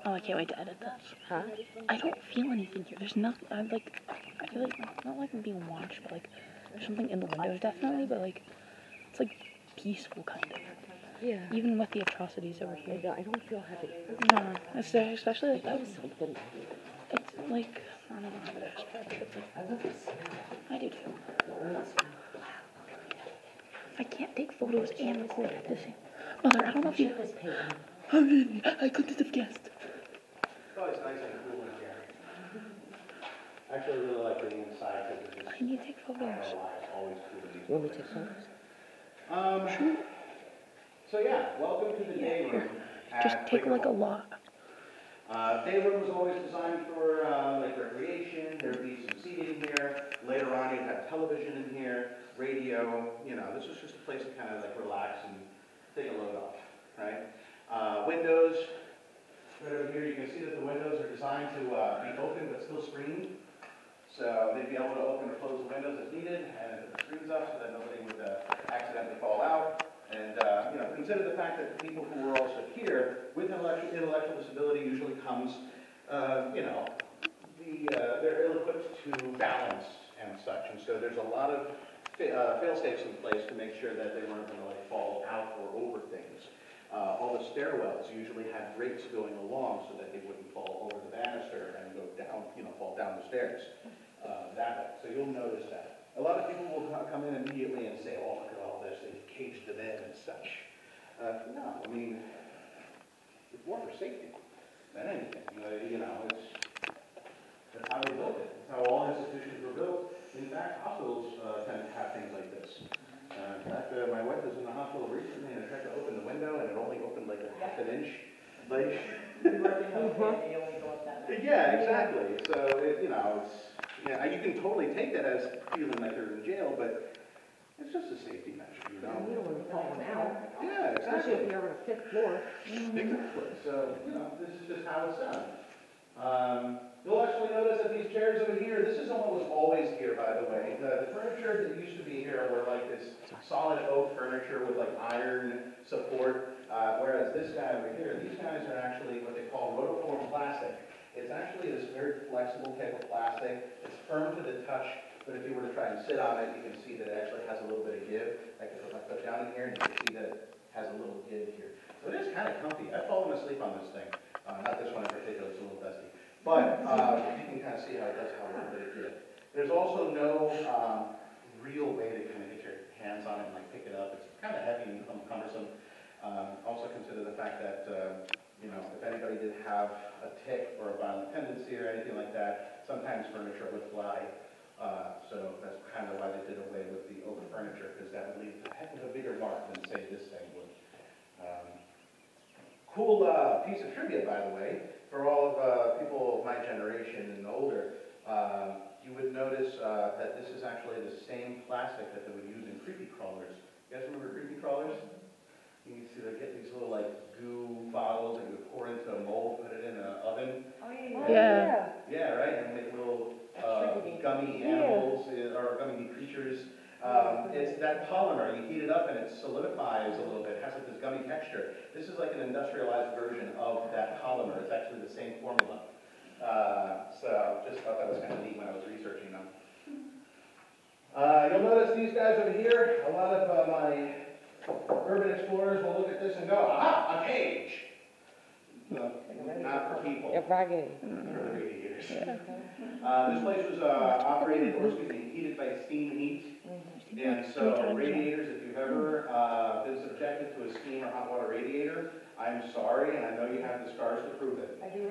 Oh, I can't wait to edit this. Huh? I don't feel anything here. There's nothing. I feel like not like I'm being watched, but like there's something in the windows definitely, but like it's like peaceful kind of. Yeah. Even with the atrocities over here. I don't feel heavy. No, especially like that. Something. It's like I don't know how to describe it. It's like I do too. I can't take photos and record at the same. Mother, I don't know if you. I couldn't have guessed. Oh, it's nice and cool in here. Actually, I really like being inside because it's just. I need to take photos. It's always cool to be. You want me to take photos? Sure. So yeah, welcome to the day room. Just take like a lot. Day room was always designed for like recreation. There'd be some seating here. Later on, you'd have television in here, radio. You know, this was just a place to kind of like relax and take a load off, right? Windows. Right over here, you can see that the windows are designed to be open but still screened. So they'd be able to open or close the windows as needed and put the screens up so that nobody would accidentally fall out. And you know, consider the fact that the people who were also here with intellectual disability usually comes, you know, they're ill-equipped to balance and such. And so there's a lot of fail-safes in place to make sure that they weren't going to like fall out or over things. All the stairwells usually had grates going along so that they wouldn't fall over the banister and go down, you know, fall down the stairs that way. So you'll notice that. A lot of people will come in immediately and say, oh, look at all this, they've caged them in and such. No, I mean, it's more for safety than anything. You know, that's how they built it. It's how all institutions were built. In fact, hospitals tend to have things like this. In fact, my wife was in the hospital recently and I tried to open the window and it only opened like a half an inch. Like, yeah, exactly. So, you know, it's, yeah, you can totally take that as feeling like they're in jail, but it's just a safety measure, you know? You don't want to fall out. Yeah, exactly. Especially if you're on a 5th floor. Exactly. So, you know, this is just how it's done. You'll actually notice that these chairs over here, this isn't what was always here, by the way. The furniture that used to be here were like this solid oak furniture with like iron support, whereas this guy over here, these guys are actually what they call rotoform plastic. It's actually this very flexible type of plastic. It's firm to the touch, but if you were to try and sit on it, you can see that it actually has a little bit of give. I can put my foot down in here and you can see that it has a little give here. So it is kind of comfy. I've fallen asleep on this thing. Not this one in particular, it's a little dusty. But you can kind of see how it does have a little bit of give. There's also no real way to kind of get your hands on it and like pick it up. It's kind of heavy and cumbersome. Also consider the fact that you know, if anybody did have a tic or a violent tendency or anything like that, sometimes furniture would fly. So that's kind of why they did away with the oak furniture, because that would leave a heck of a bigger mark than say this thing would. Cool piece of trivia, by the way. For all of people of my generation and older, you would notice that this is actually the same plastic that they would use in creepy crawlers. You guys remember creepy crawlers? You can see they get these little like goo bottles that you would pour into a mold, put it in an oven. Oh, Yeah. Yeah, right, and make little gummy animals or gummy creatures. It's that polymer, you heat it up and it solidifies a little bit, it has like this gummy texture. This is like an industrialized version of that polymer. It's actually the same formula. So just thought that was kind of neat when I was researching them. You'll notice these guys over here, a lot of my urban explorers will look at this and go, aha, a cage. Not for people. Yeah, bragging. For radiators. This place was operated, or excuse me, heated by steam heat. And so radiators, if you've ever been subjected to a steam or hot water radiator, I'm sorry, and I know you have the scars to prove it. I do,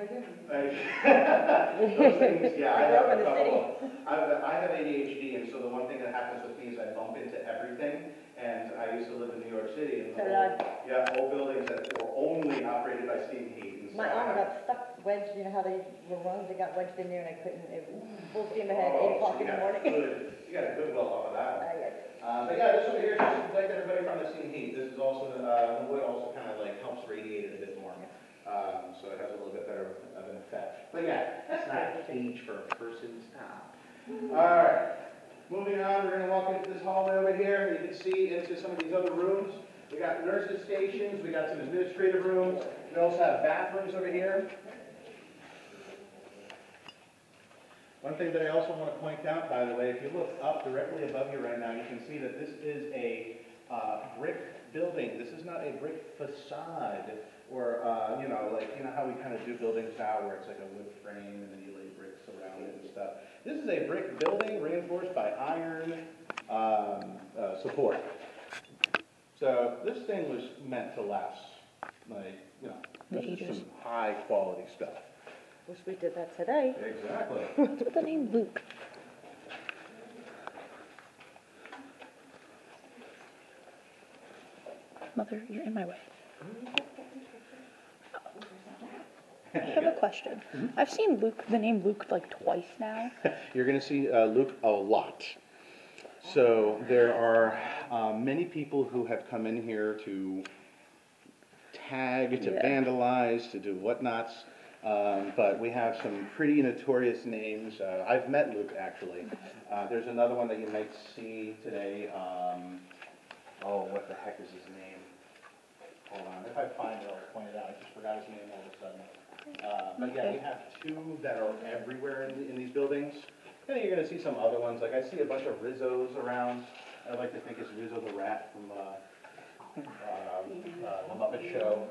Those things, yeah, I have a couple. I have ADHD, and so the one thing that happens with me is I bump into everything. And I used to live in New York City, and old buildings that were only operated by steam heat. And so my arm got stuck, wedged, you know how they were rungs, they got wedged in there, and I couldn't, it was full steam ahead, 8 o'clock in the morning. You got a good well off of that one. But yeah, this over here just protect everybody from the steam heat. This is also, the wood also kind of like helps radiate it a bit more. So it has a little bit better of an effect. But yeah, that's not a cage for a person. Stop. All right. Moving on, we're going to walk into this hallway over here. You can see into some of these other rooms. We got nurses' stations. We got some administrative rooms. We also have bathrooms over here. One thing that I also want to point out, by the way, if you look up directly above you right now, you can see that this is a brick building. This is not a brick facade, or you know how we kind of do buildings now, where it's like a wood frame and then you lay bricks around it and stuff. This is a brick building reinforced by iron support. So this thing was meant to last, like, you know, this is some high quality stuff. Wish we did that today. Exactly. What's with the name Luke? Mother, you're in my way. I have a question. I've seen Luke, the name Luke, like twice now. You're going to see Luke a lot. So there are many people who have come in here to tag, to vandalize, to do whatnots. But we have some pretty notorious names. I've met Luke, actually. There's another one that you might see today. Oh, what the heck is his name? Hold on. If I find it, I'll point it out. I just forgot his name all of a sudden. But yeah, we have two that are everywhere in these buildings. And you're going to see some other ones. Like I see a bunch of Rizzos around. I like to think it's Rizzo the Rat from the Muppet Show.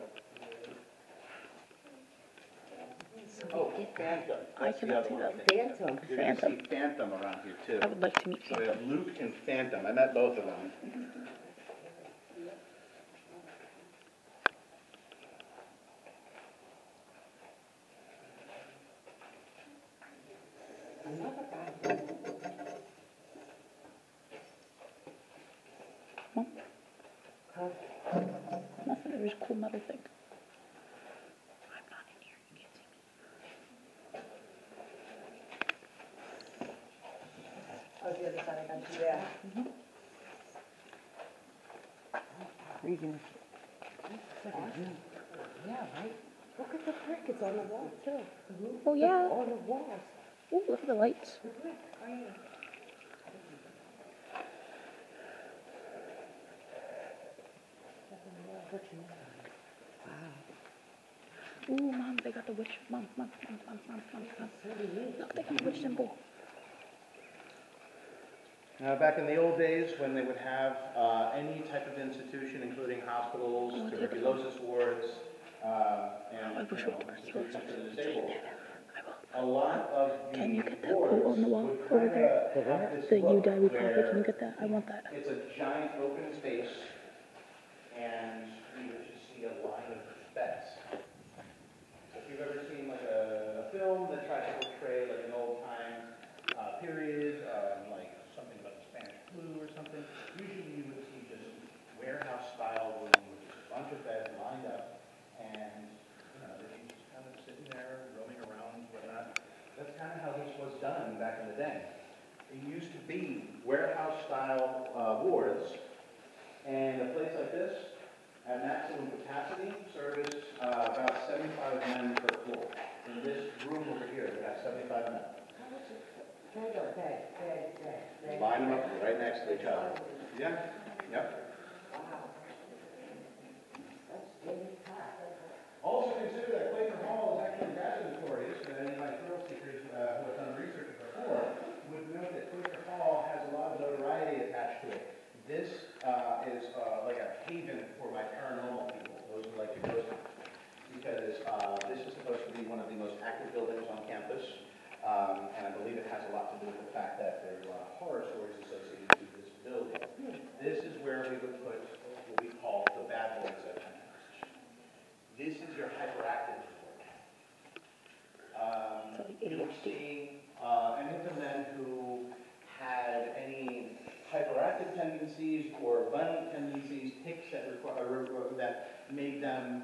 Oh, Phantom. I cannot see that. Phantom. You're going to see Phantom around here too. I would like to meet So we Phantom. have Luke and Phantom. I met both of them. Mom? Nothing. There was a cool metal thing. I'm not in here. You can't see me. Oh, the other side, I got you. Yeah. Reading. Yeah, right? Look at the brick, it's on the wall too. Oh yeah. On the walls. Oh, look at the lights. The brick, right here. Ooh, Mom, they got the witch. Mom. Look, they got the witch symbol. Now, back in the old days, when they would have any type of institution, including hospitals, tuberculosis wards, and I wish it were institutions for the disabled, I will. a lot of the Can you get that wards quote on the wall would over kinda there? have this The You look Die We Profit. where Can you get that? I want that. it's a giant open space, and you would just see a line of beds. So if you've ever seen like a film that tries to portray like an old time period, like something about the Spanish flu or something, usually you would see just warehouse style room with just a bunch of beds lined up, and they're just kind of sitting there roaming around, whatnot. That's kind of how this was done back in the day. It used to be warehouse style wards, and a place like this, at maximum capacity, service about 75 men per floor. In this room over here, we have 75 men. Line them up right next to each other. Yeah, yep. Also consider that Quaker Hall is actually graduatories, and any of my thrill seekers who have done research before would note that Quaker Hall has a lot of notoriety attached to it. This is like a haven for my paranormal people, those who like to go to, because this is supposed to be one of the most active buildings on campus, and I believe it has a lot to do with the fact that there are horror stories associated with this building. This is where we would put what we call the bad boys at Pennhurst. This is your hyperactive ward. You'll see any of the men who had any hyperactive tendencies or violent tendencies, tics that made them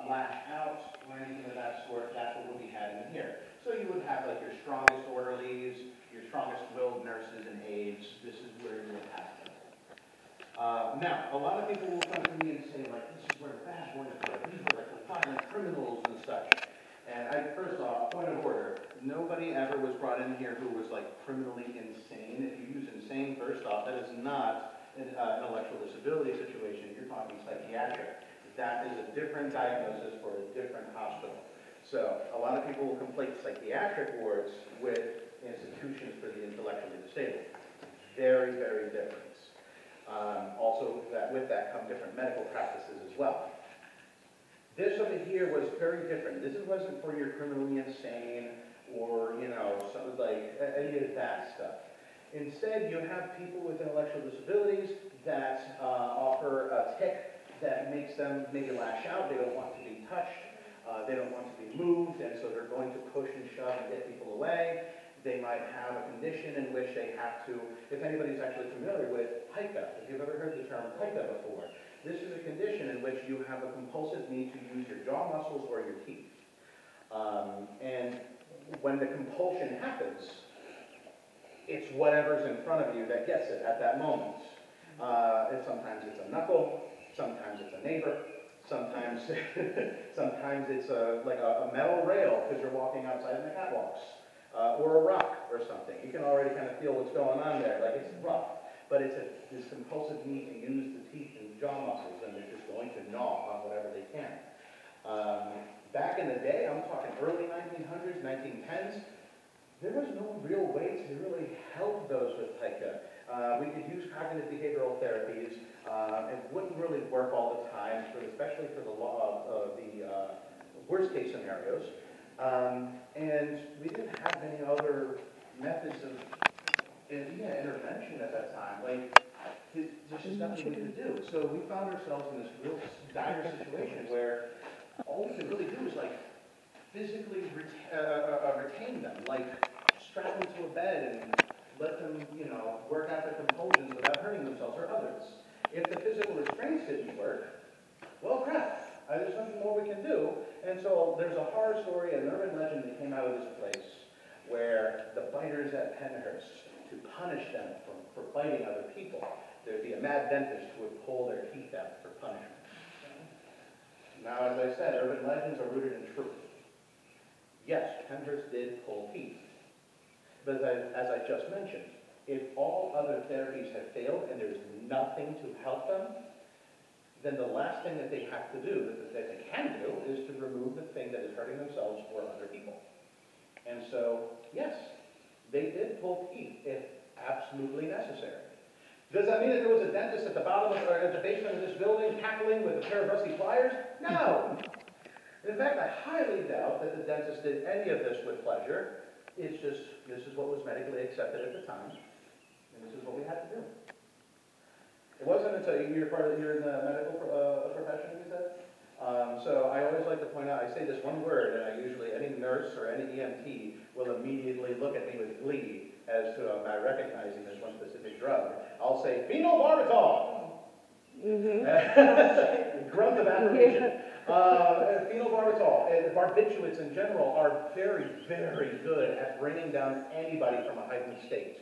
lash out or anything of that sort. That's what we had in here. So you would have like your strongest orderlies, your strongest willed nurses and aides. This is where you would have them. Now, a lot of people will come to me and say, like, this is where the bad boys are. These were like the violent criminals and such. And first off, point of order, nobody ever was brought in here who was like criminally insane. If you use insane, first off, that is not an intellectual disability situation. You're talking psychiatric. That is a different diagnosis for a different hospital. So a lot of people will conflate psychiatric wards with institutions for the intellectually disabled. Very, very different. Also, with that come different medical practices as well. This over here was very different. This wasn't for your criminally insane or, you know, something like any of that stuff. Instead, you have people with intellectual disabilities that offer a tick that makes them maybe lash out. They don't want to be touched. They don't want to be moved, and so they're going to push and shove and get people away. They might have a condition in which they have to, if anybody's actually familiar with pica, if you've ever heard the term pica before, this is a condition in which you have a compulsive need to use your jaw muscles or your teeth. And when the compulsion happens, it's whatever's in front of you that gets it at that moment. Sometimes it's a knuckle, sometimes it's a neighbor, sometimes sometimes it's like a metal rail because you're walking outside in the catwalks, or a rock or something. You can already kind of feel what's going on there, like it's rough. But it's this compulsive need to use the teeth and jaw muscles, and they're just going to gnaw on whatever they can. Back in the day, I'm talking early 1900s, 1910s, there was no real way to really help those with pica. We could use cognitive behavioral therapies. It wouldn't really work all the time, especially for the worst case scenarios. And we didn't have any other methods of intervention at that time. Like, there's just nothing we could do. So we found ourselves in this real dire situation where all we could really do is like physically retain them, like strap them to a bed and let them, you know, work out their compulsions without hurting themselves or others. If the physical restraints didn't work, well, crap, there's nothing more we can do. And so there's a horror story, an urban legend that came out of this place where the biters at Pennhurst, to punish them for biting other people, there'd be a mad dentist who would pull their teeth out for punishment. Now, as I said, urban legends are rooted in truth. Yes, Pennhurst did pull teeth. But as I just mentioned, if all other therapies have failed and there's nothing to help them, then the last thing that they have to do, that they can do, is to remove the thing that is hurting themselves or other people. And so, yes, they did pull teeth if absolutely necessary. Does that mean that there was a dentist at the bottom or at the basement of this building cackling with a pair of rusty pliers? No. In fact, I highly doubt that the dentist did any of this with pleasure. It's just, this is what was medically accepted at the time, and this is what we had to do. It wasn't until you're in the medical profession, you said? So I always like to point out, I say this one word, and I usually, any nurse or any EMT will immediately look at me with glee as to my recognizing this one specific drug. I'll say, phenobarbital! Mm-hmm. Grunt of affirmation. Phenobarbital and barbiturates in general are very, very good at bringing down anybody from a heightened state.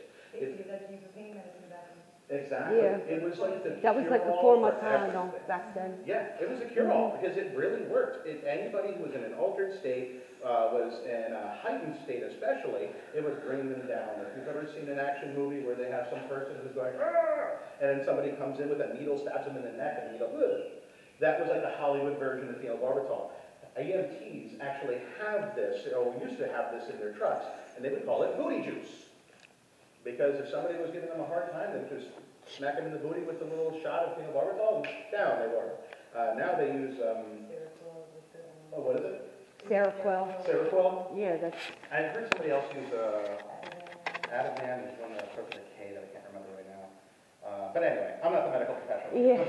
Exactly. Yeah. It was like the That was like before my time, though, back then. Yeah, it was a cure-all because it really worked. Anybody who was in an altered state, was in a heightened state especially, it would bring them down. If you've ever seen an action movie where they have some person who's going, "Arr!" and then somebody comes in with a needle, stabs them in the neck, and you go, "Ugh." That was like the Hollywood version of phenobarbital. EMTs actually have this, or used to have this in their trucks, and they would call it booty juice. Because if somebody was giving them a hard time, they'd just smack them in the booty with a little shot of phenobarbital, and down they were. Now they use, what is it? Seroquel. Seroquel? Yeah, that's... I heard somebody else use Ativan, is one that starts with a K that I can't remember right now. But anyway, I'm not the medical professional. Yeah.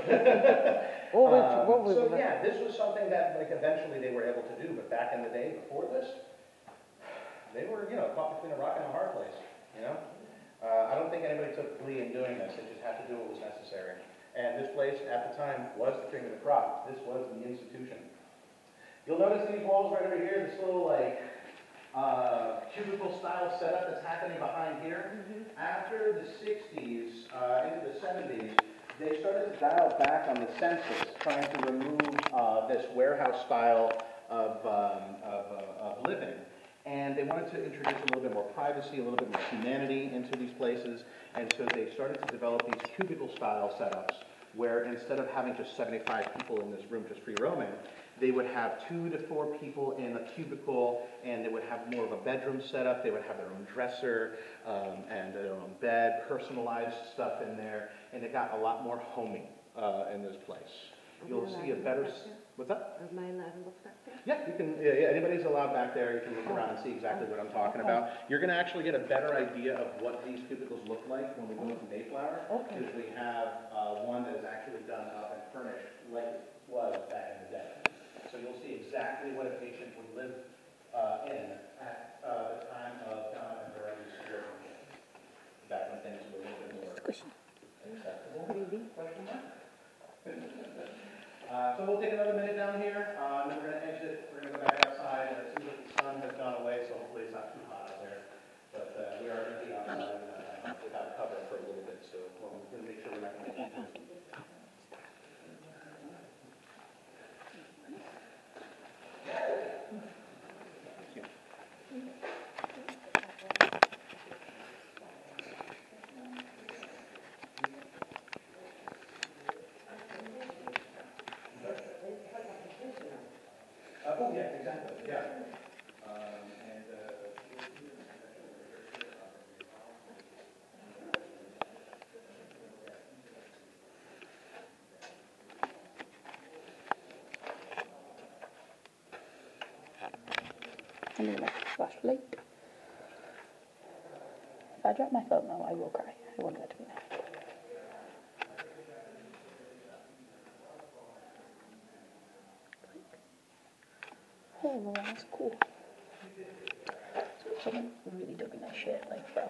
So yeah, this was something that like eventually they were able to do, but back in the day before this, they were, you know, caught between a rock and a hard place, you know? I don't think anybody took glee in doing this. They just had to do what was necessary. And this place, at the time, was the cream of the crop. This was the institution. You'll notice these walls right over here, this little, like, cubicle-style setup that's happening behind here. Mm-hmm. After the 60s, into the 70s, they started to dial back on the census, trying to remove this warehouse style of living. And they wanted to introduce a little bit more privacy, a little bit more humanity into these places. And so they started to develop these cubicle-style setups where instead of having just 75 people in this room just free roaming, They would have 2 to 4 people in a cubicle, and they would have more of a bedroom setup. They would have their own dresser and their own bed, personalized stuff in there, and it got a lot more homey in this place. You'll see a better... What's up? Am I allowed to look back there? Yeah, you can. Yeah, anybody's allowed back there. You can look around and see exactly what I'm talking about. You're going to actually get a better idea of what these cubicles look like when we go into Mayflower, because we have one that is actually done up and furnished like it was back in the day. So you'll see exactly what a patient would live in at the time of Donna and Bernie's surgery, back when things were a little bit more acceptable. So we'll take another minute down here, and then we're going to exit. We're going to go back outside. It seems like the sun has gone away, so hopefully it's not too hot out there. But we are going to be outside without cover for a little bit, so we're going to make sure we're not going to get it. Oh, yeah, exactly, yeah. I need my flashlight. If I drop my phone now, I will cry. I want that to be now. Oh, well, that's cool. So someone really took my shit, like, bro.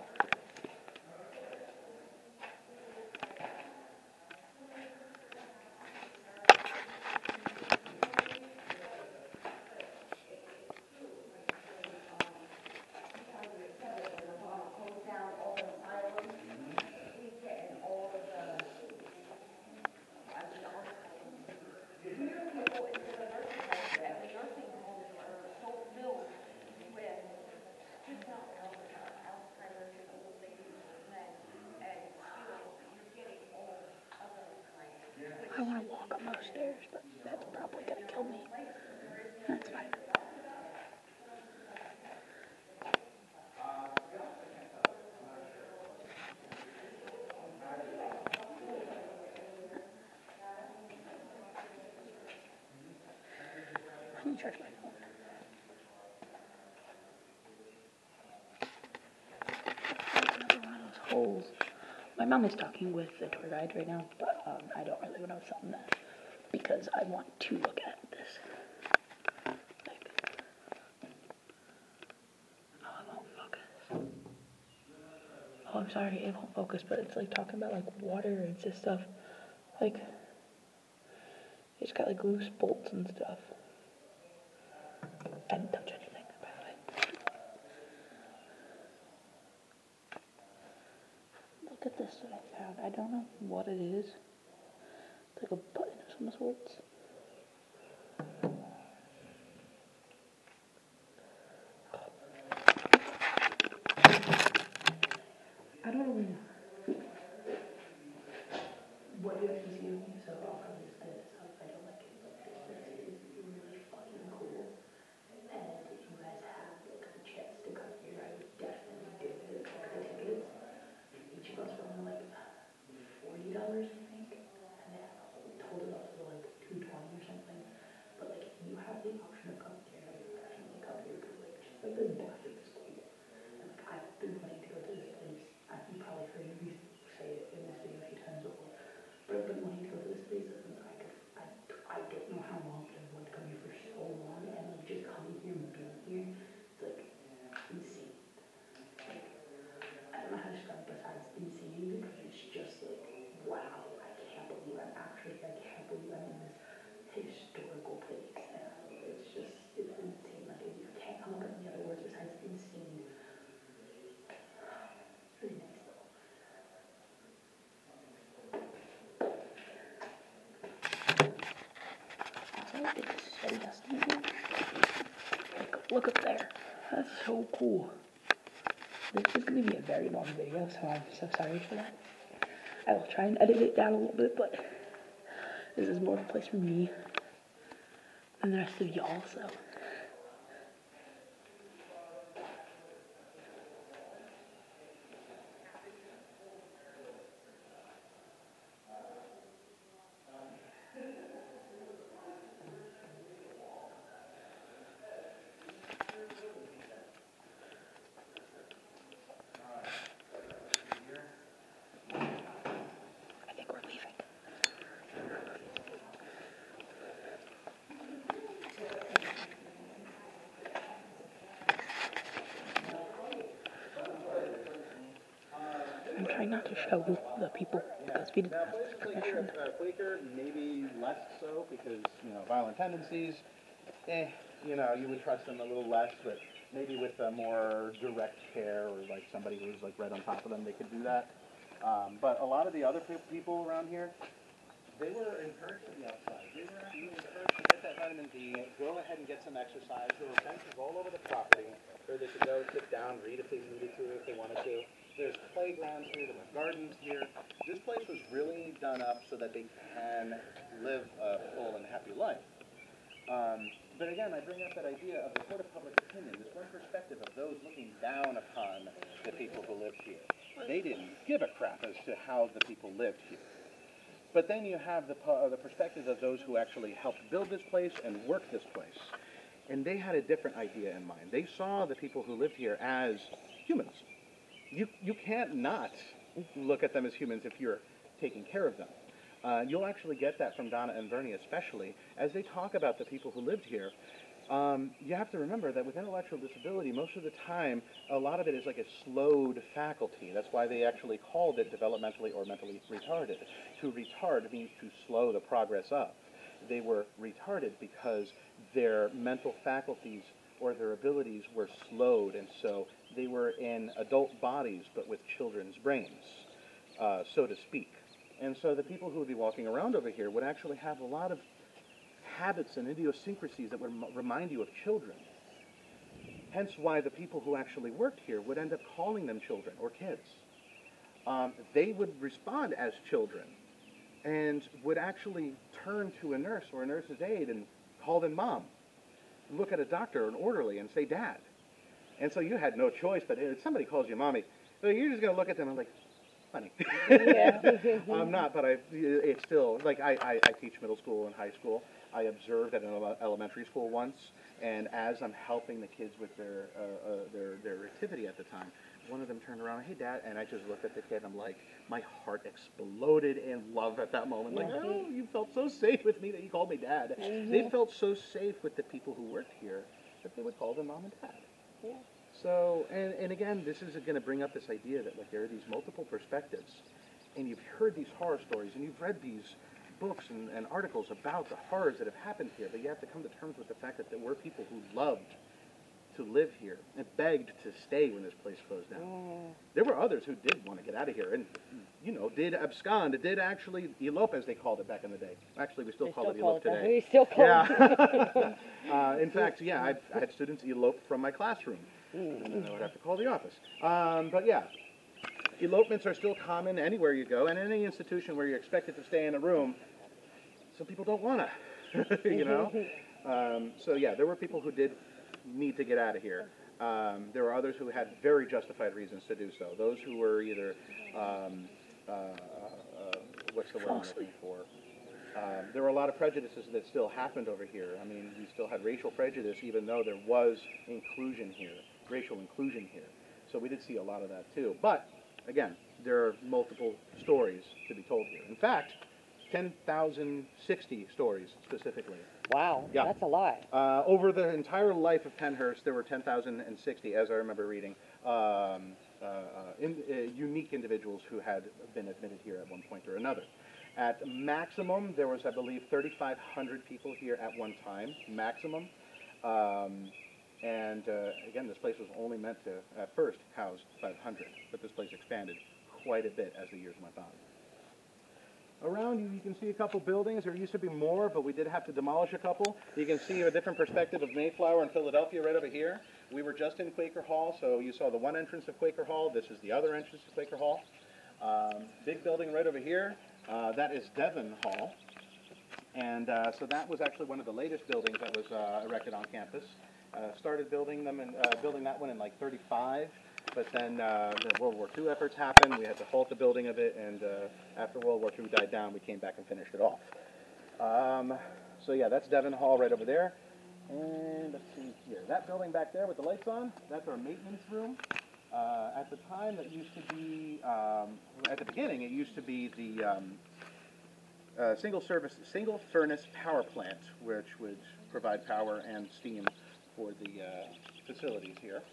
I want to walk up those stairs, but that's probably going to kill me. That's fine. I need to charge my phone. Another one of those holes. My mom is talking with the tour guide right now, but I don't really want to film that because I want to look at this. Like, oh, it won't focus. Oh, I'm sorry, it won't focus, but it's like talking about like water and just stuff. Like, it's got like loose bolts and stuff. I didn't touch anything, by the way. Look at this that I found. I don't know what it is. It's like a button of some sorts. I don't really know what you guys see me, so I'll probably just edit this out if I don't like it. But this is really fucking cool. And if you guys have like a chance to come here, I would definitely do it. Like the tickets, each of us were only like $40, I think, and they totaled up to like $220 or something. But like if you have the option of coming here, I would definitely come here because like just like the bathroom is cool. And like I've been wanting to go to this place. You probably heard me say it in this video a few times before, but I've been wanting to go to this place since I don't know how long, but I've wanted to come here for so long, and like just coming here and being here, it's like insane. Like, I don't know how to describe it besides insane, because it's just like, wow, I can't believe I'm actually here, I can't believe I'm in this historical place, and it's just, it's insane. Like, you can't come up with any other words besides insane. It's really nice though. It's so dusty here. Like, look up there. That's so cool. This is going to be a very long video, so I'm so sorry for that. I will try and edit it down a little bit, but this is more of a place for me And the rest of you also. I think we're leaving. I'm trying not to show the people because we didn't Now, have places like permission. here, Quaker, maybe less so because, violent tendencies, you would trust them a little less, but maybe with a more direct care or like somebody who's like right on top of them, they could do that. But a lot of the other people around here, they were encouraged to be outside. They were actually encouraged to get that vitamin D, go ahead and get some exercise. There were benches all over the property where they could go sit down, read if they needed to, if they wanted to. There's playgrounds here, there were gardens here. This place was really done up so that they can live a full and happy life. But again, I bring up that idea of the court of public opinion, this one perspective of those looking down upon the people who lived here. They didn't give a crap as to how the people lived here. But then you have the perspective of those who actually helped build this place and work this place. And they had a different idea in mind. They saw the people who lived here as humans. You can't not look at them as humans if you're taking care of them. You'll actually get that from Donna and Bernie especially. As they talk about the people who lived here, you have to remember that with intellectual disability, most of the time, a lot of it is like a slowed faculty. That's why they actually called it developmentally or mentally retarded. To retard means to slow the progress up. They were retarded because their mental faculties or their abilities were slowed, and so they were in adult bodies but with children's brains, so to speak. And so the people who would be walking around over here would actually have a lot of habits and idiosyncrasies that would remind you of children. Hence why the people who actually worked here would end up calling them children or kids. They would respond as children and would actually turn to a nurse or a nurse's aide and call them mom. Look at a doctor or an orderly and say dad. And so you had no choice, but if somebody calls you mommy, so you're just going to look at them and like, funny. I'm not, but it's still, like I teach middle school and high school. I observed at an elementary school once, and as I'm helping the kids with their activity at the time, one of them turned around, hey dad, and I just looked at the kid and I'm like, my heart exploded in love at that moment. Like, oh, you felt so safe with me that you called me dad. They felt so safe with the people who worked here that they would call them mom and dad. Yeah. So, and again, this is going to bring up this idea that like there are these multiple perspectives, and you've heard these horror stories, and you've read these books and articles about the horrors that have happened here, but you have to come to terms with the fact that there were people who loved to live here and begged to stay when this place closed down. There were others who did want to get out of here and, did abscond, did actually elope, as they called it back in the day. Actually, we still call it elope today. We still call it. In fact, I had students elope from my classroom. And then I would have to call the office. But yeah, elopements are still common anywhere you go, and any institution where you're expected to stay in a room, some people don't want to, So yeah, there were people who did need to get out of here. There were others who had very justified reasons to do so. Those who were either, what's the word I'm looking for? There were a lot of prejudices that still happened over here. I mean, we still had racial prejudice, even though there was inclusion here, racial inclusion here. So we did see a lot of that too. But, again, there are multiple stories to be told here. In fact, 10,060 stories specifically. Wow, Yeah. that's a lot. Over the entire life of Pennhurst, there were 10,060, as I remember reading, unique individuals who had been admitted here at one point or another. At maximum, there was, I believe, 3,500 people here at one time, maximum. Again, this place was only meant to, at first, house 500, but this place expanded quite a bit as the years went on. Around you can see a couple buildings. There used to be more, but we did have to demolish a couple. You can see a different perspective of Mayflower and Philadelphia right over here. We were just in Quaker Hall, so you saw the one entrance of Quaker Hall. This is the other entrance to Quaker Hall. Big building right over here. That is Devon Hall. And so that was actually one of the latest buildings that was erected on campus. Started building them and building that one in like 35, but then the World War II efforts happened. We had to halt the building of it, and after World War II died down, we came back and finished it off. So yeah, that's Devon Hall right over there. And let's see here, that building back there with the lights on, that's our maintenance room. At the time, it used to be, at the beginning, it used to be the single furnace power plant, which would provide power and steam for the facilities here.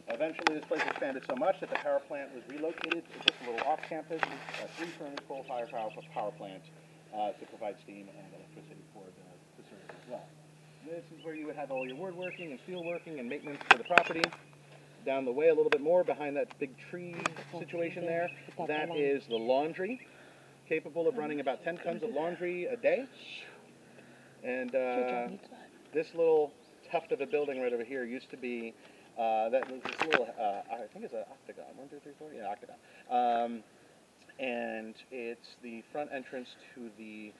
Eventually, this place expanded so much that the power plant was relocated to just a little off-campus, a 3-furnace coal-fired power plant to provide steam and electricity for the facility as well. This is where you would have all your woodworking and steelworking and maintenance for the property. Down the way a little bit more, behind that big tree situation there, that is the laundry, capable of running about 10 tons of laundry a day. And this little tuft of a building right over here used to be this little, I think it's an octagon. 1, 2, 3, 4, yeah, octagon. And it's the front entrance to the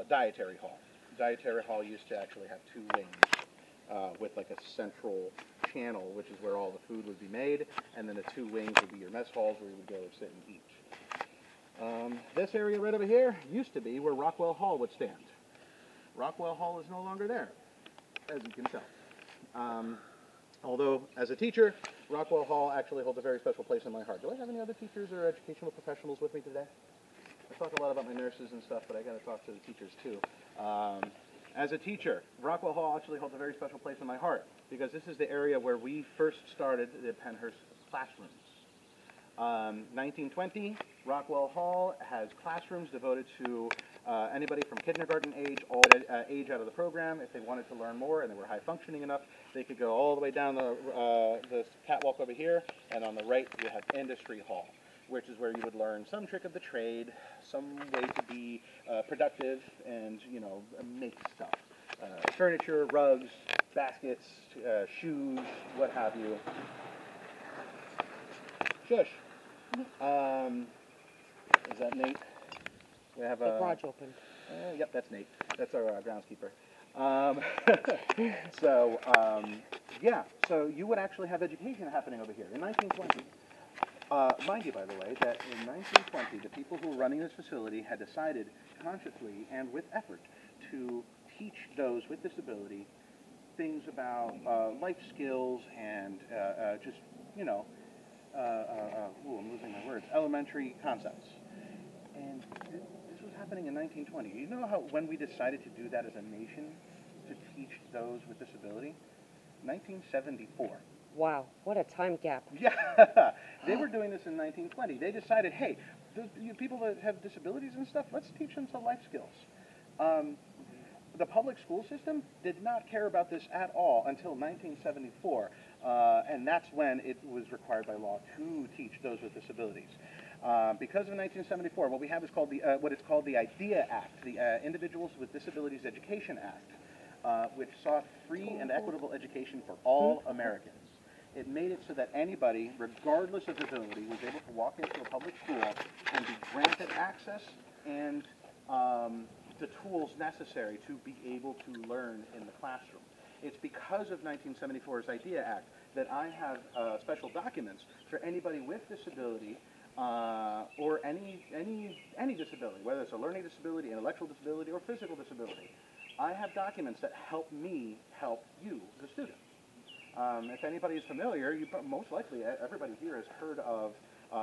dietary hall. Dietary hall used to actually have 2 wings with like a central channel, which is where all the food would be made, and then the 2 wings would be your mess halls where you would go sit and eat. This area right over here used to be where Rockwell Hall would stand. Rockwell Hall is no longer there, as you can tell. Although, as a teacher, Rockwell Hall actually holds a very special place in my heart. Do I have any other teachers or educational professionals with me today? I talk a lot about my nurses and stuff, but I got to talk to the teachers too. As a teacher, Rockwell Hall actually holds a very special place in my heart because this is the area where we first started the Pennhurst classrooms. 1920, Rockwell Hall has classrooms devoted to anybody from kindergarten age all age out of the program. If they wanted to learn more and they were high functioning enough, they could go all the way down the catwalk over here, and on the right you have Industry Hall, which is where you would learn some trick of the trade, some way to be productive and, you know, make stuff. Furniture, rugs, baskets, shoes, what have you. Shush. Is that Nate? We have The garage opened. Yep, that's Nate. That's our groundskeeper. Yeah, so you would actually have education happening over here in 1920. Mind you, by the way, that in 1920, the people who were running this facility had decided consciously and with effort to teach those with disability things about life skills and just, you know, I'm losing my words, elementary concepts. And this was happening in 1920. You know how when we decided to do that as a nation, to teach those with disability? 1974. Wow, what a time gap. Yeah, they were doing this in 1920. They decided, hey, people that have disabilities and stuff, let's teach them some life skills. The public school system did not care about this at all until 1974, and that's when it was required by law to teach those with disabilities. Because of 1974, what we have is called what is called the IDEA Act, the Individuals with Disabilities Education Act, which sought free and equitable education for all Americans. It made it so that anybody, regardless of ability, was able to walk into a public school and be granted access and the tools necessary to be able to learn in the classroom. It's because of 1974's IDEA Act that I have special documents for anybody with disability or any disability, whether it's a learning disability, intellectual disability, or physical disability. I have documents that help me help you, the student. If anybody is familiar, most likely everybody here has heard of,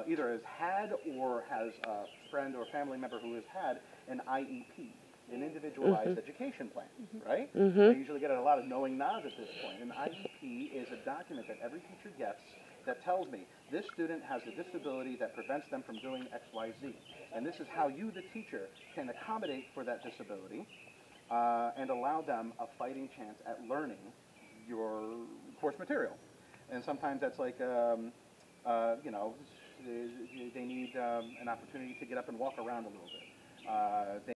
either has had or has a friend or family member who has had an IEP, an individualized education plan, right? I usually get a lot of knowing nods at this point. An IEP is a document that every teacher gets that tells me this student has a disability that prevents them from doing X, Y, Z. And this is how you, the teacher, can accommodate for that disability and allow them a fighting chance at learning your course material. And sometimes that's like, you know, they need an opportunity to get up and walk around a little bit.